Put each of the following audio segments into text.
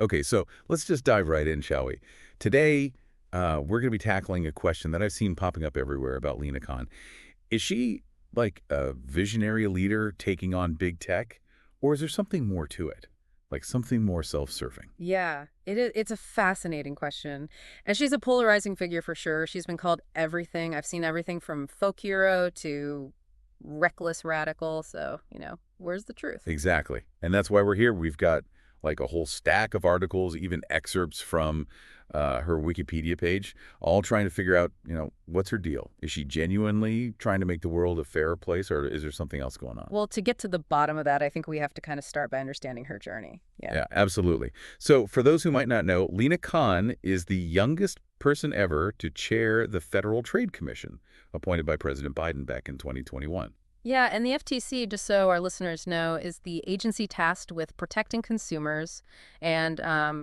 Okay, so let's just dive right in, shall we? Today, we're going to be tackling a question that I've seen popping up everywhere about Lina Khan. Is she like a visionary leader taking on big tech, or is there something more to it? Like something more self-serving? Yeah, it's a fascinating question. And she's a polarizing figure for sure. She's been called everything. I've seen everything from folk hero to reckless radical. So, where's the truth? Exactly. And that's why we're here. We've got like a whole stack of articles, even excerpts from her Wikipedia page, all trying to figure out, what's her deal? Is she genuinely trying to make the world a fairer place, or is there something else going on? Well, to get to the bottom of that, I think we have to kind of start by understanding her journey. Yeah. Yeah, absolutely. So for those who might not know, Lina Khan is the youngest person ever to chair the Federal Trade Commission, appointed by President Biden back in 2021. Yeah, and the FTC, just so our listeners know, is the agency tasked with protecting consumers and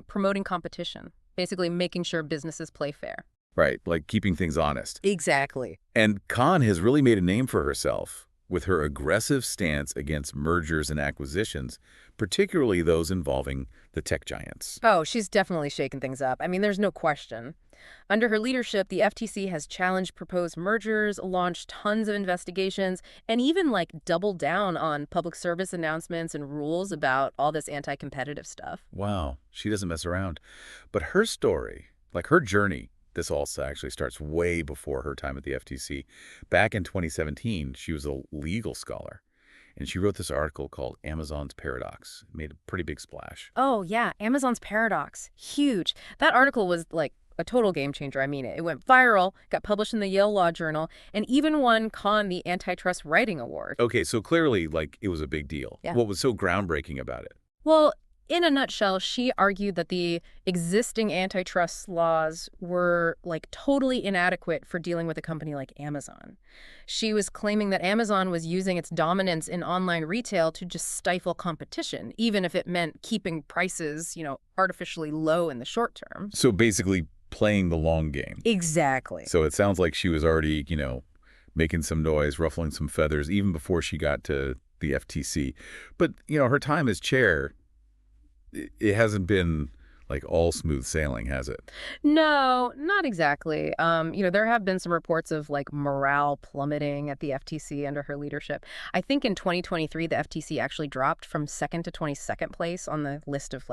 promoting competition, basically making sure businesses play fair. Right, like keeping things honest. Exactly. And Khan has really made a name for herself with her aggressive stance against mergers and acquisitions, particularly those involving the tech giants. Oh, she's definitely shaken things up. I mean, there's no question. Under her leadership, the FTC has challenged proposed mergers, launched tons of investigations, and even doubled down on public service announcements and rules about all this anti-competitive stuff. Wow, she doesn't mess around. But her story, like her journey, this also actually starts way before her time at the FTC. Back in 2017, she was a legal scholar, and she wrote this article called Amazon's Paradox. It made a pretty big splash. Oh, yeah, Amazon's Paradox. Huge. That article was a total game changer. I mean it. It went viral, got published in the Yale Law Journal, and even won Khan the Antitrust Writing Award. Okay, so clearly, it was a big deal. Yeah. What was so groundbreaking about it? Well, in a nutshell, she argued that the existing antitrust laws were totally inadequate for dealing with a company like Amazon. She was claiming that Amazon was using its dominance in online retail to just stifle competition, even if it meant keeping prices, artificially low in the short term. So basically, playing the long game. Exactly. So it sounds like she was already, making some noise, ruffling some feathers, even before she got to the FTC. But, her time as chair, it hasn't been all smooth sailing, has it? No, not exactly. There have been some reports of morale plummeting at the FTC under her leadership. I think in 2023, the FTC actually dropped from second to 22nd place on the list of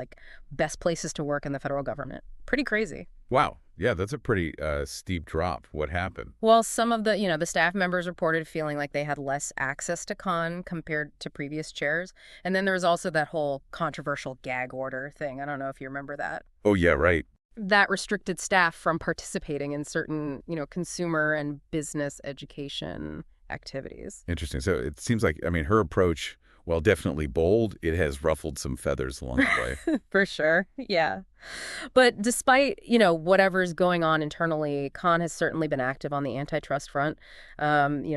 best places to work in the federal government. Pretty crazy. Wow. Yeah, that's a pretty steep drop. What happened? Well, some of the staff members reported feeling like they had less access to Khan compared to previous chairs. And then there was also that whole controversial gag order thing. I don't know if you remember that. Oh, yeah, right. That restricted staff from participating in certain, consumer and business education activities. Interesting. So it seems like, her approach, while definitely bold, it has ruffled some feathers along the way. For sure. Yeah. But despite, whatever's going on internally, Khan has certainly been active on the antitrust front.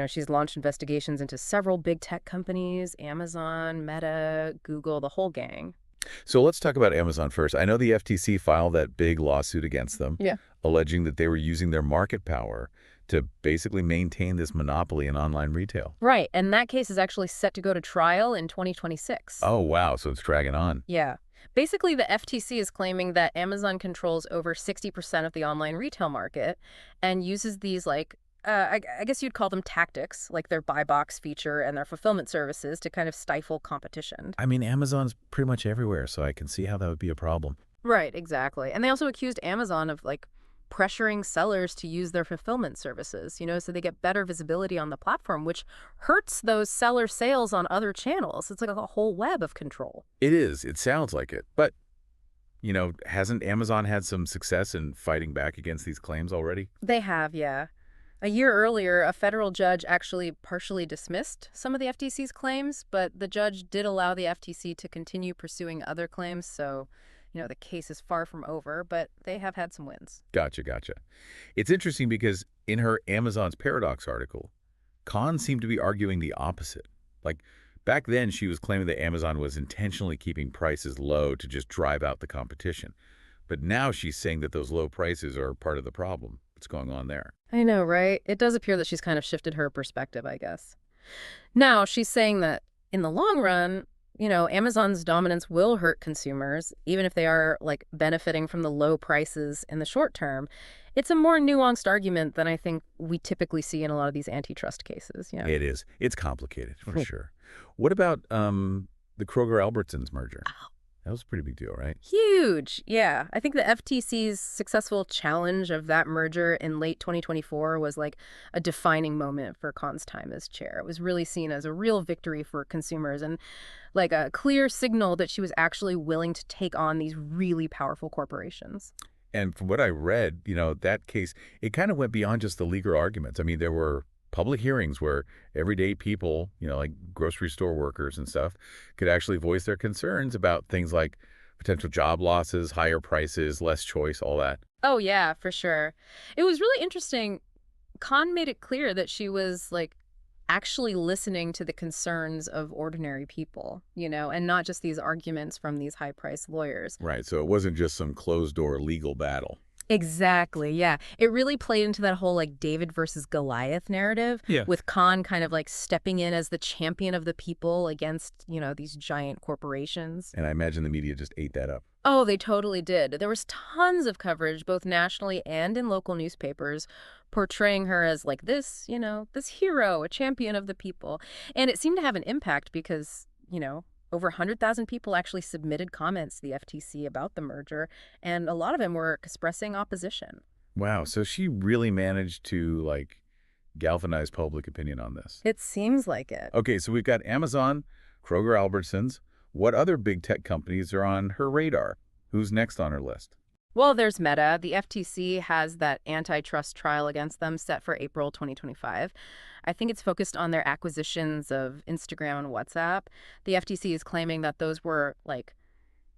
She's launched investigations into several big tech companies, Amazon, Meta, Google, the whole gang. So let's talk about Amazon first. I know the FTC filed that big lawsuit against them, Yeah. alleging that they were using their market power to basically maintain this monopoly in online retail. Right. And that case is actually set to go to trial in 2026. Oh, wow. So it's dragging on. Yeah. Basically, the FTC is claiming that Amazon controls over 60% of the online retail market and uses these, I guess you'd call them tactics, like their buy box feature and their fulfillment services to kind of stifle competition. Amazon's pretty much everywhere, so I can see how that would be a problem. Right, exactly. And they also accused Amazon of pressuring sellers to use their fulfillment services, so they get better visibility on the platform, which hurts those seller sales on other channels. It's like a whole web of control. It is. It sounds like it. But, hasn't Amazon had some success in fighting back against these claims already? They have, yeah. A year earlier, a federal judge actually partially dismissed some of the FTC's claims, but the judge did allow the FTC to continue pursuing other claims, so the case is far from over, but they have had some wins. Gotcha, gotcha. It's interesting because in her Amazon's Paradox article, Khan seemed to be arguing the opposite. Back then, she was claiming that Amazon was intentionally keeping prices low to just drive out the competition. But now she's saying that those low prices are part of the problem. What's going on there? I know, right? It does appear that she's kind of shifted her perspective, I guess. Now, she's saying that in the long run, Amazon's dominance will hurt consumers, even if they are like benefiting from the low prices in the short term. It's a more nuanced argument than I think we typically see in a lot of these antitrust cases. Yeah. It is. It's complicated, for sure. What about the Kroger-Albertsons merger? That was a pretty big deal, right? Huge. Yeah. I think the FTC's successful challenge of that merger in late 2024 was like a defining moment for Khan's time as chair. It was really seen as a real victory for consumers and like a clear signal that she was actually willing to take on these really powerful corporations. And from what I read, that case, it kind of went beyond just the legal arguments. I mean, there were public hearings where everyday people, like grocery store workers and stuff, could actually voice their concerns about things like potential job losses, higher prices, less choice, all that. Oh, yeah, for sure. It was really interesting. Khan made it clear that she was like actually listening to the concerns of ordinary people, and not just these arguments from these high-priced lawyers. Right. So it wasn't just some closed-door legal battle. Exactly, yeah. It really played into that whole like David versus Goliath narrative, Yeah. with Khan kind of like stepping in as the champion of the people against, these giant corporations. And I imagine the media just ate that up. Oh, they totally did. There was tons of coverage, both nationally and in local newspapers, portraying her as like this, this hero, a champion of the people. And it seemed to have an impact because, over 100,000 people actually submitted comments to the FTC about the merger, and a lot of them were expressing opposition. Wow. So she really managed to, galvanize public opinion on this. It seems like it. Okay, so we've got Amazon, Kroger-Albertsons. What other big tech companies are on her radar? Who's next on her list? Well, there's Meta. The FTC has that antitrust trial against them set for April 2025. I think it's focused on their acquisitions of Instagram and WhatsApp. The FTC is claiming that those were like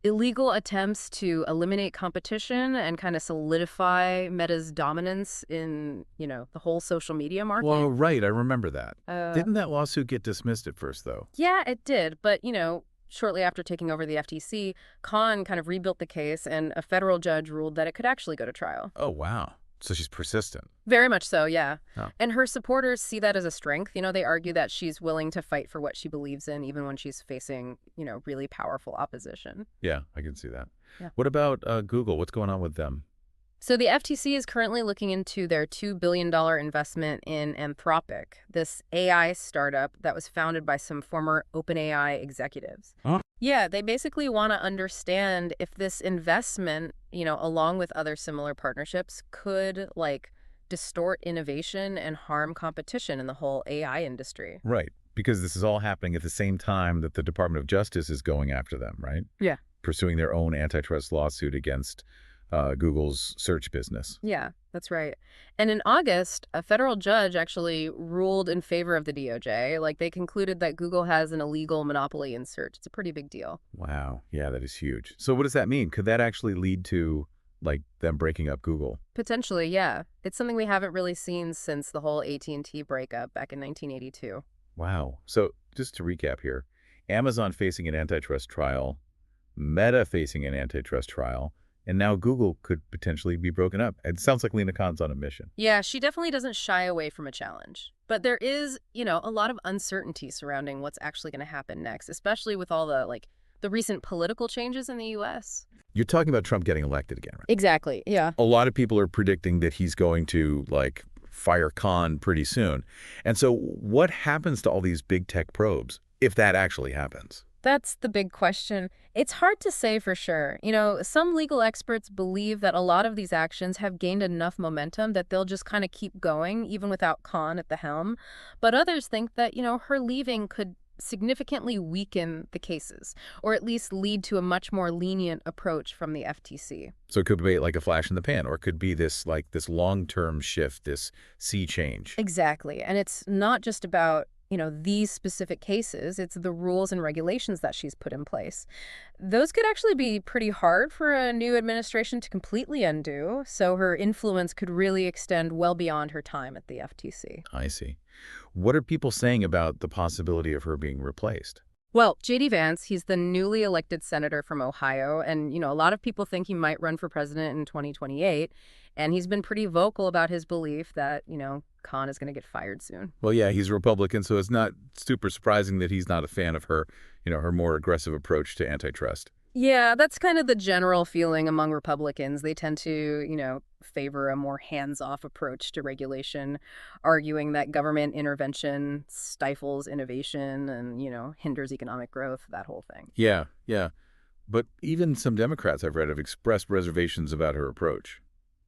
illegal attempts to eliminate competition and kind of solidify Meta's dominance in, the whole social media market. Well, right. I remember that. Uh, Didn't that lawsuit get dismissed at first, though? yeah, it did. But, shortly after taking over the FTC, Khan kind of rebuilt the case, and a federal judge ruled that it could actually go to trial. Oh, wow. So she's persistent. Very much so, yeah. Oh. And her supporters see that as a strength. They argue that she's willing to fight for what she believes in, even when she's facing, really powerful opposition. Yeah, I can see that. Yeah. What about Google? What's going on with them? So the FTC is currently looking into their $2 billion investment in Anthropic, this AI startup that was founded by some former OpenAI executives. Huh? Yeah, they basically want to understand if this investment, along with other similar partnerships, could distort innovation and harm competition in the whole AI industry. Right, because this is all happening at the same time that the Department of Justice is going after them, right? Yeah. Pursuing their own antitrust lawsuit against Google's search business. Yeah, that's right. And in August, a federal judge actually ruled in favor of the DOJ. They concluded that Google has an illegal monopoly in search. It's a pretty big deal. Wow. Yeah, that is huge. So what does that mean? Could that actually lead to, them breaking up Google? Potentially, yeah. It's something we haven't really seen since the whole AT&T breakup back in 1982. Wow. So just to recap here, Amazon facing an antitrust trial, Meta facing an antitrust trial, and now Google could potentially be broken up. It sounds like Lina Khan's on a mission. Yeah, she definitely doesn't shy away from a challenge. But there is, a lot of uncertainty surrounding what's actually going to happen next, especially with all the recent political changes in the U.S. You're talking about Trump getting elected again, right? Exactly, yeah. A lot of people are predicting that he's going to, fire Khan pretty soon. And so what happens to all these big tech probes if that actually happens? That's the big question. It's hard to say for sure. Some legal experts believe that a lot of these actions have gained enough momentum that they'll just kind of keep going, even without Khan at the helm. But others think that, her leaving could significantly weaken the cases, or at least lead to a much more lenient approach from the FTC. So it could be like a flash in the pan, or it could be this long-term shift, this sea change. Exactly. And it's not just about these specific cases, it's the rules and regulations that she's put in place. Those could actually be pretty hard for a new administration to completely undo, so her influence could really extend well beyond her time at the FTC. I see. What are people saying about the possibility of her being replaced? Well, J.D. Vance, he's the newly elected senator from Ohio, and, a lot of people think he might run for president in 2028, and he's been pretty vocal about his belief that, Khan is going to get fired soon. Well, yeah, he's a Republican, so it's not super surprising that he's not a fan of her more aggressive approach to antitrust. Yeah, that's kind of the general feeling among Republicans. They tend to, favor a more hands-off approach to regulation, arguing that government intervention stifles innovation and, hinders economic growth, that whole thing. Yeah, yeah. But even some Democrats I've read have expressed reservations about her approach.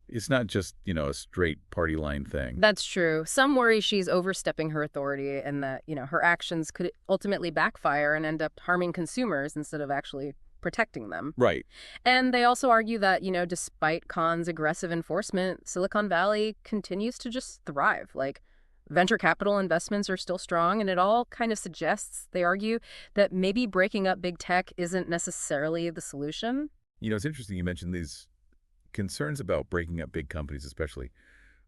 It's not just, a straight party line thing. That's true. Some worry she's overstepping her authority and that, her actions could ultimately backfire and end up harming consumers instead of actually protecting them. Right. And they also argue that, despite Khan's aggressive enforcement, Silicon Valley continues to just thrive. Like, venture capital investments are still strong, and it all kind of suggests, they argue, that maybe breaking up big tech isn't necessarily the solution. It's interesting you mentioned these concerns about breaking up big companies, especially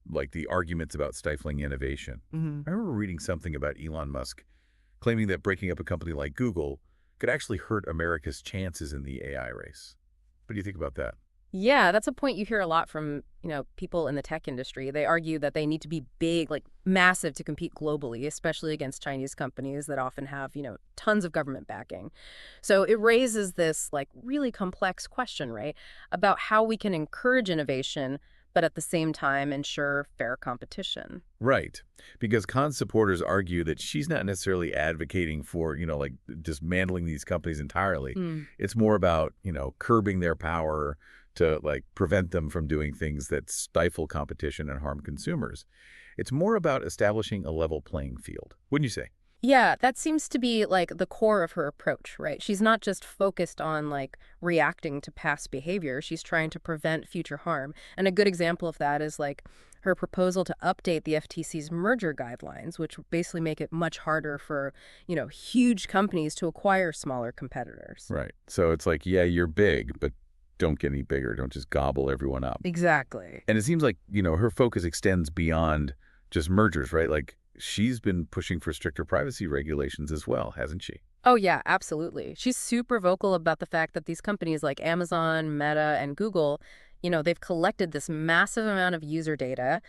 like the arguments about stifling innovation. I remember reading something about Elon Musk claiming that breaking up a company like Google could actually hurt America's chances in the AI race. What do you think about that? Yeah, that's a point you hear a lot from, people in the tech industry. They argue that they need to be big, like massive to compete globally, especially against Chinese companies that often have, tons of government backing. So it raises this like really complex question, right, about how we can encourage innovation, but at the same time ensure fair competition. Right. Because Khan's supporters argue that she's not necessarily advocating for, like dismantling these companies entirely. Mm. It's more about, curbing their power to like prevent them from doing things that stifle competition and harm consumers. It's more about establishing a level playing field, wouldn't you say? Yeah, that seems to be like the core of her approach, right? She's not just focused on like reacting to past behavior, she's trying to prevent future harm. And a good example of that is like her proposal to update the FTC's merger guidelines, which basically make it much harder for, huge companies to acquire smaller competitors. Right. So it's like, yeah, you're big, but don't get any bigger. Don't just gobble everyone up. Exactly. And it seems like, her focus extends beyond just mergers, right? Like she's been pushing for stricter privacy regulations as well, hasn't she? Oh, yeah, absolutely. She's super vocal about the fact that these companies like Amazon, Meta, and Google, they've collected this massive amount of user data,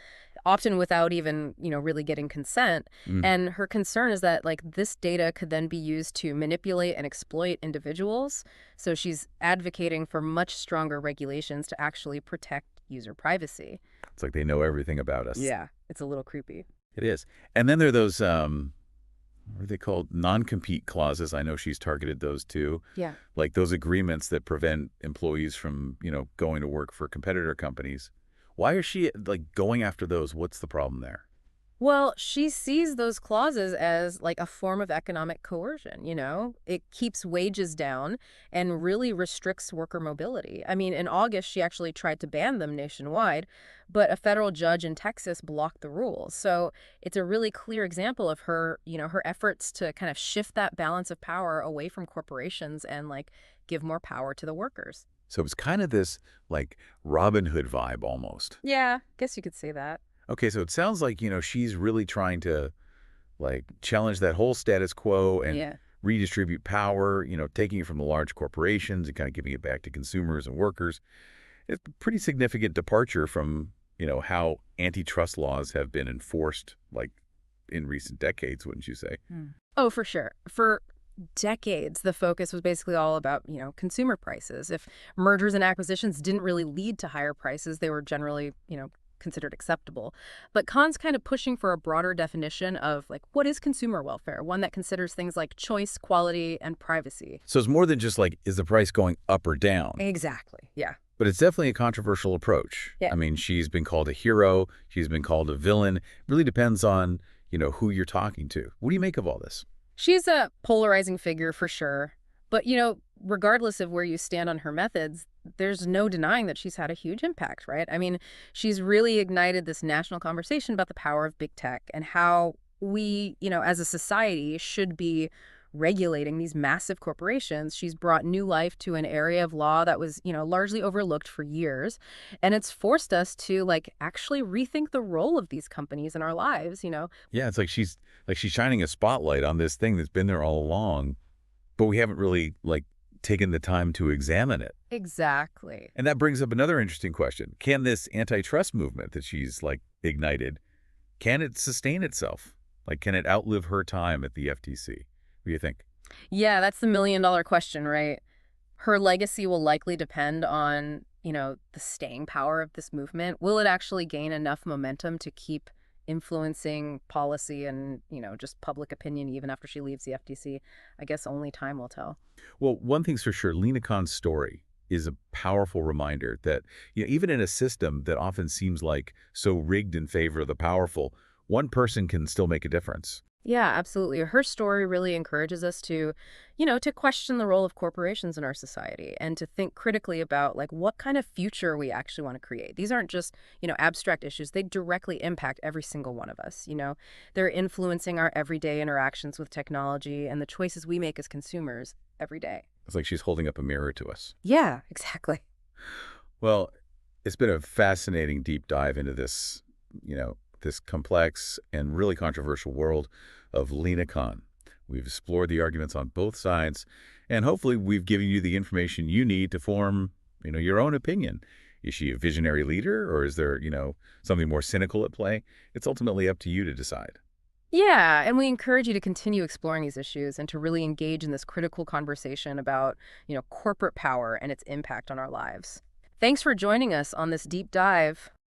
often without even, really getting consent. Mm. And her concern is that, like, this data could then be used to manipulate and exploit individuals. So she's advocating for much stronger regulations to actually protect user privacy. It's like they know everything about us. Yeah, it's a little creepy. It is. And then there are those, what are they called? Non-compete clauses. I know she's targeted those too. Yeah. Like those agreements that prevent employees from, going to work for competitor companies. Why is she like going after those? What's the problem there? Well, she sees those clauses as like a form of economic coercion. It keeps wages down and really restricts worker mobility. I mean, in August, she actually tried to ban them nationwide, but a federal judge in Texas blocked the rules. So it's a really clear example of her, her efforts to kind of shift that balance of power away from corporations and like give more power to the workers. So it's kind of this like Robin Hood vibe almost. Yeah, guess you could say that. Okay, so it sounds like, she's really trying to like challenge that whole status quo and Yeah. redistribute power, taking it from the large corporations and kind of giving it back to consumers and workers. It's a pretty significant departure from, how antitrust laws have been enforced like in recent decades, wouldn't you say? Oh, for sure. For decades, the focus was basically all about, consumer prices. If mergers and acquisitions didn't really lead to higher prices, they were generally, considered acceptable. But Khan's kind of pushing for a broader definition of like what is consumer welfare, one that considers things like choice, quality, and privacy. So it's more than just like, is the price going up or down? Exactly. Yeah. But it's definitely a controversial approach. Yeah. I mean, she's been called a hero. She's been called a villain. It really depends on, who you're talking to. What do you make of all this? She's a polarizing figure for sure. But, regardless of where you stand on her methods, there's no denying that she's had a huge impact, right? I mean, she's really ignited this national conversation about the power of big tech and how we, as a society should be regulating these massive corporations. She's brought new life to an area of law that was, largely overlooked for years. And it's forced us to like actually rethink the role of these companies in our lives. Yeah, it's like she's shining a spotlight on this thing that's been there all along. but we haven't really, taken the time to examine it. Exactly. And that brings up another interesting question. Can this antitrust movement that she's, ignited, can it sustain itself? Can it outlive her time at the FTC? What do you think? Yeah, that's the million-dollar question, right? Her legacy will likely depend on, the staying power of this movement. Will it actually gain enough momentum to keep influencing policy and, just public opinion even after she leaves the FTC? I guess only time will tell. Well, one thing's for sure, Lina Khan's story is a powerful reminder that, even in a system that often seems like so rigged in favor of the powerful, one person can still make a difference. Yeah, absolutely. Her story really encourages us to question the role of corporations in our society and to think critically about what kind of future we actually want to create. These aren't just, abstract issues. They directly impact every single one of us. They're influencing our everyday interactions with technology and the choices we make as consumers every day. It's like she's holding up a mirror to us. Yeah, exactly. Well, it's been a fascinating deep dive into this complex and really controversial world of Lina Khan. We've explored the arguments on both sides, and hopefully we've given you the information you need to form, your own opinion. Is she a visionary leader, or is there, something more cynical at play? It's ultimately up to you to decide. Yeah, and we encourage you to continue exploring these issues and to really engage in this critical conversation about, corporate power and its impact on our lives. Thanks for joining us on this deep dive.